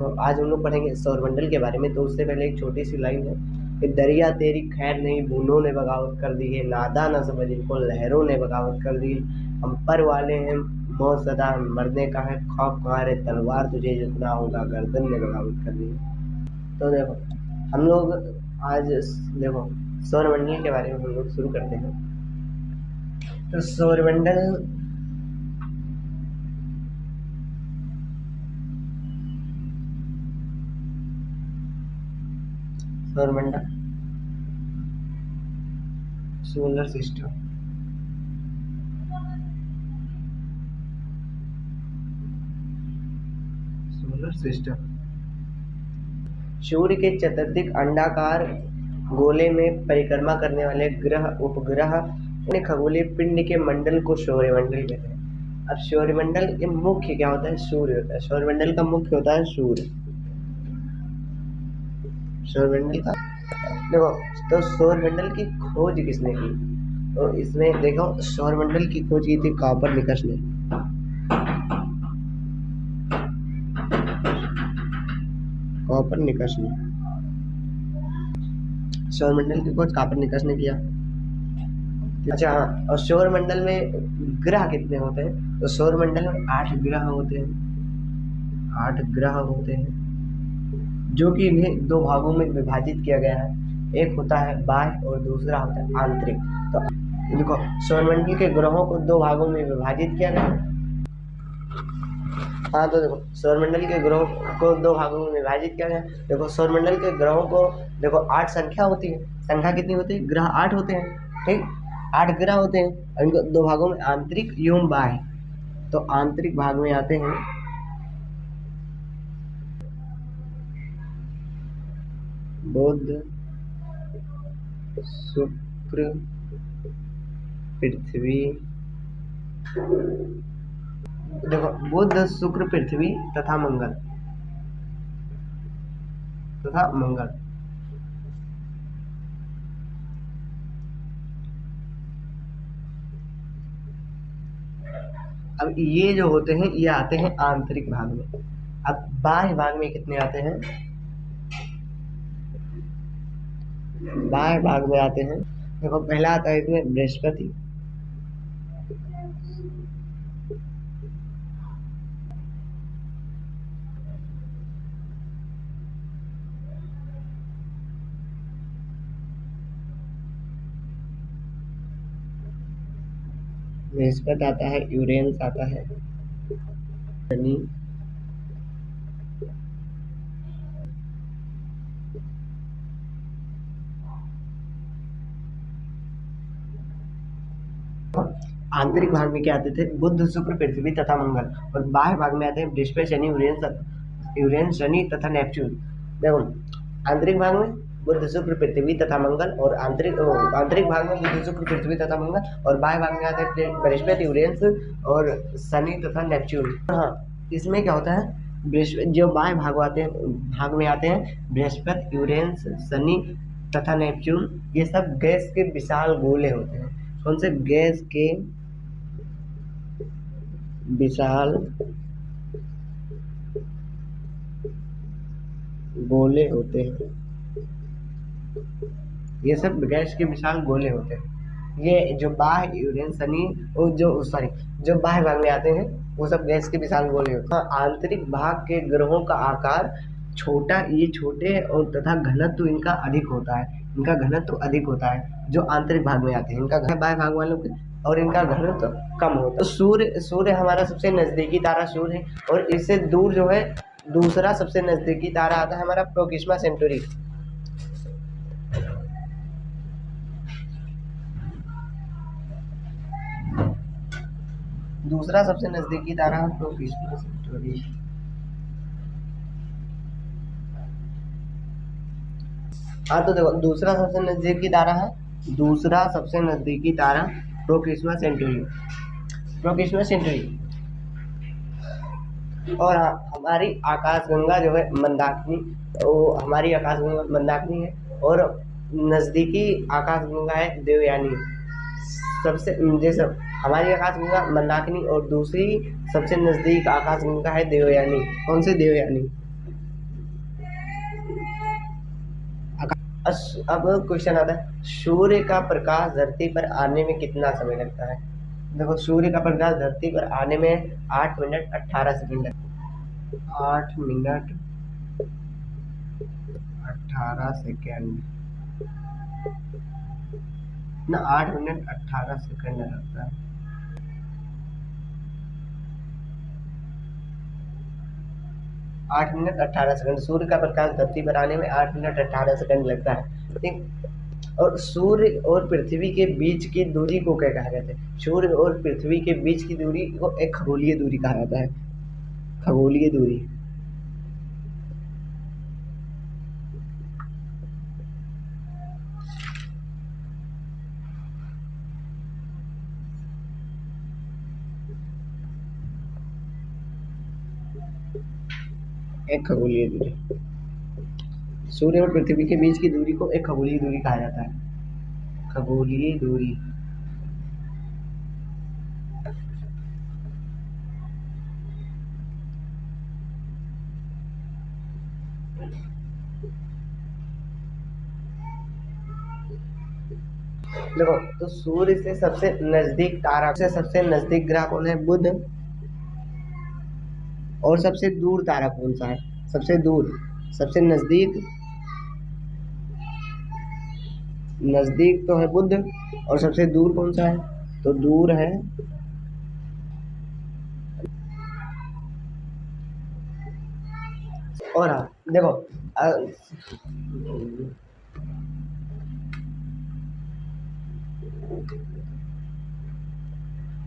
तो आज हम लोग पढ़ेंगे सौरमंडल के बारे में। तो उससे पहले एक छोटी सी लाइन है कि दरिया तेरी खैर नहीं, बूंदों ने बगावत कर दी है, नादा न समझ इनको लहरों ने बगावत कर दी है। हम पर वाले हैं मौत सदा मरने का है, खौफ कहाँ रे तलवार तुझे जितना होगा, गर्दन ने बगावत कर दी है। तो देखो हम लोग आज देखो सौरमंडल के बारे में हम लोग शुरू करते हैं। तो सौरमंडल सौरमंडल सोलर सिस्टम, सोलर सिस्टम सूर्य के चतुर्दिक अंडाकार गोले में परिक्रमा करने वाले ग्रह उपग्रह खगोलीय पिंड के मंडल को सौरमंडल कहते हैं। अब सौरमंडल के मुख्य क्या होता है? सूर्य होता है। सौरमंडल का मुख्य होता है सूर्य। सौरमंडल का देखो, तो सौरमंडल की खोज किसने की? तो इसमें देखो सौरमंडल की खोज की थी कॉपरनिकस ने। कॉपरनिकस ने सौरमंडल की खोज कॉपरनिकस ने किया। अच्छा हाँ, और सौरमंडल में ग्रह कितने होते हैं? तो सौरमंडल में 8 ग्रह होते हैं। 8 ग्रह होते हैं जो कि इन्हें 2 भागों में विभाजित किया गया है। एक होता है बाह्य और दूसरा होता है आंतरिक। तो देखो सौरमंडल के ग्रहों को 2 भागों में विभाजित किया गया है। हाँ, तो देखो सौरमंडल के ग्रहों को 2 भागों में विभाजित किया गया। देखो सौरमंडल के ग्रहों को देखो 8 संख्या होती है। संख्या कितनी होती है? ग्रह 8 होते हैं। ठीक, 8 ग्रह होते हैं और इनको 2 भागों में आंतरिक एवं बाह्य। तो आंतरिक भाग में आते हैं बुध, शुक्र, पृथ्वी। देखो बुध, शुक्र, पृथ्वी तथा मंगल अब ये जो होते हैं ये आते हैं आंतरिक भाग में। अब बाह्य भाग में कितने आते हैं? बाह्य भाग में आते हैं, देखो पहला आता है इसमें बृहस्पति, बृहस्पति आता है, यूरेनस आता है, शनि, आंतरिक भाग में क्या आते थे? बुध, शुक्र, पृथ्वी तथा मंगल। और बाह्य भाग में आते हैं बृहस्पति, शनि, यूरेनस, शनि तथा नेपच्यून। देखो आंतरिक भाग में बुध, शुक्र, पृथ्वी तथा मंगल, और आंतरिक भाग में बुध, शुक्र, पृथ्वी तथा मंगल, और बाह्य भाग में आते हैं बृहस्पति, यूरेनस और शनि तथा नेपच्यून। हाँ, इसमें क्या होता है? बृहस्पति जो बाह्य भाग में आते हैं बृहस्पति, यूरेनस, शनि तथा नेपच्यून। ये सब गैस के विशाल गोले होते हैं। कौन से? गैस के विशाल गोले होते हैं। ये सब गैस के विशाल गोले होते हैं। ये जो बाह्य, यूरेनस, शनि और जो बाह्य भाग में आते हैं वो सब गैस के विशाल गोले होते हैं। हाँ, आंतरिक भाग के ग्रहों का आकार ये छोटे और तथा घनत्व इनका अधिक होता है। जो आंतरिक भाग में आते हैं इनका बाह्य भाग वालों के, और इनका घनत्व कम होता है। तो सूर्य हमारा सबसे नजदीकी तारा सूर्य है, और इससे दूर जो है दूसरा सबसे नजदीकी तारा आता है हमारा प्रोक्सिमा सेंटोरी। दूसरा सबसे नजदीकी तारा है प्रोक्सिमा सेंटोरी। हाँ, तो देखो दूसरा सबसे नजदीकी तारा प्रोक्सिमा सेंटोरी। और हमारी आकाशगंगा जो है मंदाकिनी, वो हमारी आकाशगंगा मंदाकिनी है, और नजदीकी आकाशगंगा है देवयानी। सबसे जैसे हमारी आकाशगंगा मंदाकिनी और दूसरी सबसे नजदीक आकाशगंगा है देवयानी। कौन सी? देवयानी। अब क्वेश्चन आता है, सूर्य का प्रकाश धरती पर आने में कितना समय लगता है। देखो, सूर्य का प्रकाश धरती पर आने में 8 मिनट 18 सेकंड लगता है। 8 मिनट 18 सेकंड ना, 8 मिनट 18 सेकंड लगता है। 8 मिनट 18 सेकंड, सूर्य का प्रकाश धरती पर आने में 8 मिनट 18 सेकंड लगता है, ठीक। और सूर्य और पृथ्वी के बीच की दूरी को क्या कहा जाता है। सूर्य और पृथ्वी के बीच की दूरी को एक खगोलीय दूरी कहा जाता है, खगोलीय दूरी। एक खगोलीय दूरी, सूर्य और पृथ्वी के बीच की दूरी को एक खगोलीय दूरी कहा जाता है, खगोलीय दूरी। देखो, तो सूर्य से सबसे नजदीक तारा से सबसे नजदीक ग्रह कौन है, बुध। और सबसे दूर तारा कौन सा है, सबसे दूर, सबसे नजदीक, नजदीक तो है बुध, और सबसे दूर कौन सा है, तो दूर है, और हाँ देखो,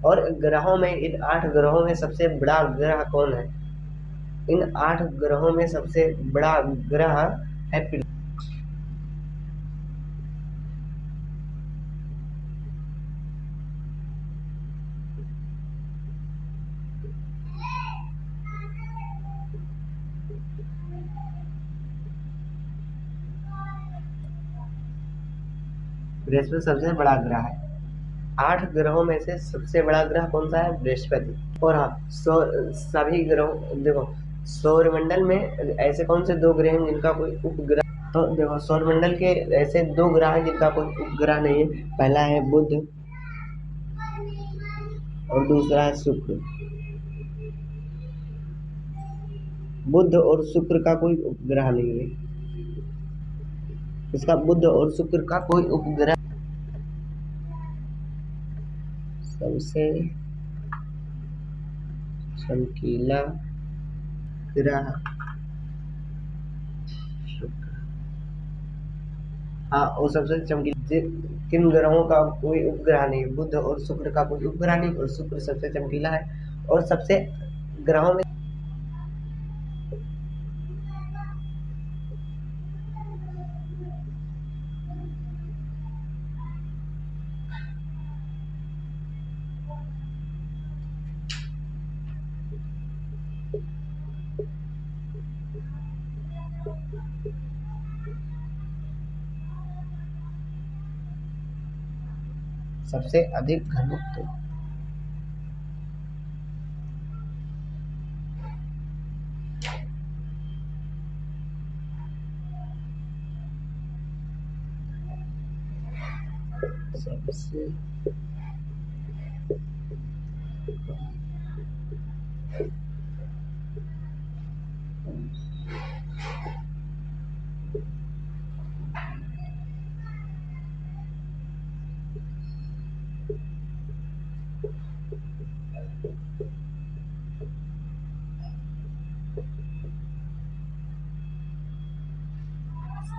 और ग्रहों में, इन 8 ग्रहों में सबसे बड़ा ग्रह कौन है। इन 8 ग्रहों में सबसे बड़ा ग्रह है पृथ्वी। बृहस्पति सबसे बड़ा ग्रह है। 8 ग्रहों में से सबसे बड़ा ग्रह कौन सा है, बृहस्पति। और हाँ, सभी ग्रहों, देखो सौरमंडल में ऐसे कौन से 2 ग्रह हैं जिनका कोई उपग्रह। तो देखो, सौरमंडल के ऐसे 2 ग्रह हैं जिनका कोई उपग्रह नहीं है। पहला है बुध और दूसरा है शुक्र। बुध और शुक्र का कोई उपग्रह नहीं है, इसका बुध और शुक्र का कोई उपग्रह। सबसे चमकीला ग्रह शुक्र। हाँ, और सबसे चमकीला, किन ग्रहों का कोई उपग्रह नहीं, बुध और शुक्र का कोई उपग्रह नहीं, और शुक्र सबसे चमकीला है। और सबसे ग्रहों में सबसे अधिक घनत्व, सबसे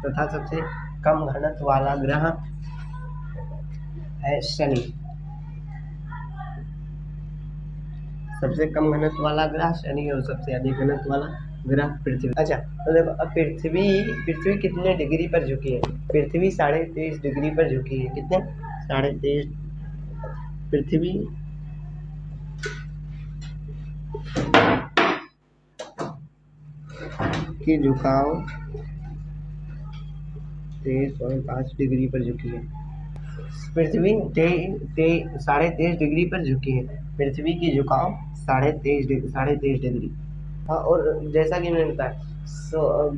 तथा सबसे कम घनत्व वाला ग्रह है शनि। सबसे कम घनत्व वाला ग्रह शनि और सबसे अधिक घनत्व वाला ग्रह पृथ्वी। अच्छा, तो देखो, अब पृथ्वी कितने डिग्री पर झुकी है। पृथ्वी 23.5 डिग्री पर झुकी है। कितने, 23.5। पृथ्वी की झुकाव 23.5 डिग्री पर झुकी है। पृथ्वी 23.5 डिग्री पर झुकी है। पृथ्वी की झुकाव 23.5 डिग्री। हाँ, और जैसा कि मैंने बताया,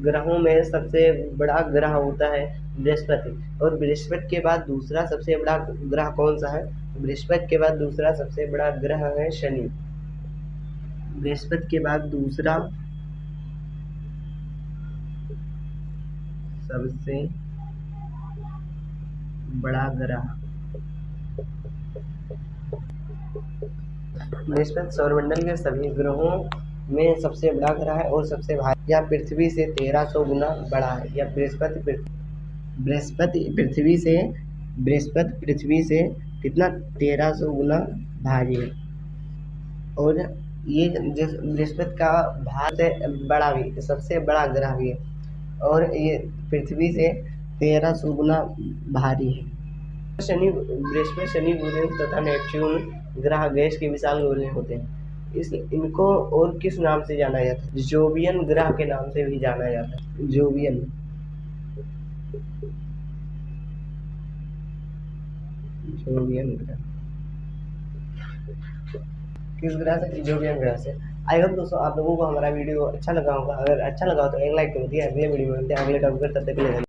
ग्रहों में सबसे बड़ा ग्रह होता है बृहस्पति। और बृहस्पति के बाद दूसरा सबसे बड़ा ग्रह कौन सा है? बृहस्पति के बाद दूसरा सबसे बड़ा ग्रह है शनि। बृहस्पति के बाद दूसरा सबसे बड़ा ग्रह बृहस्पति सौरमंडल के सभी ग्रहों में सबसे बड़ा ग्रह है और सबसे भारी। यह पृथ्वी से 1300 गुना बड़ा है। यह बृहस्पति पृथ्वी से कितना 1300 गुना भारी है। और ये बृहस्पति का भार से बड़ा भी सबसे बड़ा ग्रह भी है और ये पृथ्वी से 1300 गुना भारी है। बृहस्पति, शनि, यूरेनस तथा नेपच्यून ग्रह गैस के विशाल गोले होते हैं। इनको और किस नाम से जाना जाता है? जोवियन ग्रह के नाम से भी जाना जाता है। जोवियन ग्रह किस ग्रह से? जोवियन ग्रह से। आई होप दोस्तों आप लोगों को हमारा वीडियो अच्छा लगा होगा। अगर अच्छा लगा हो तो एक लाइक कर दिया। अगले वीडियो में मिलते हैं अगले टॉपिक पर, तब तक के लिए।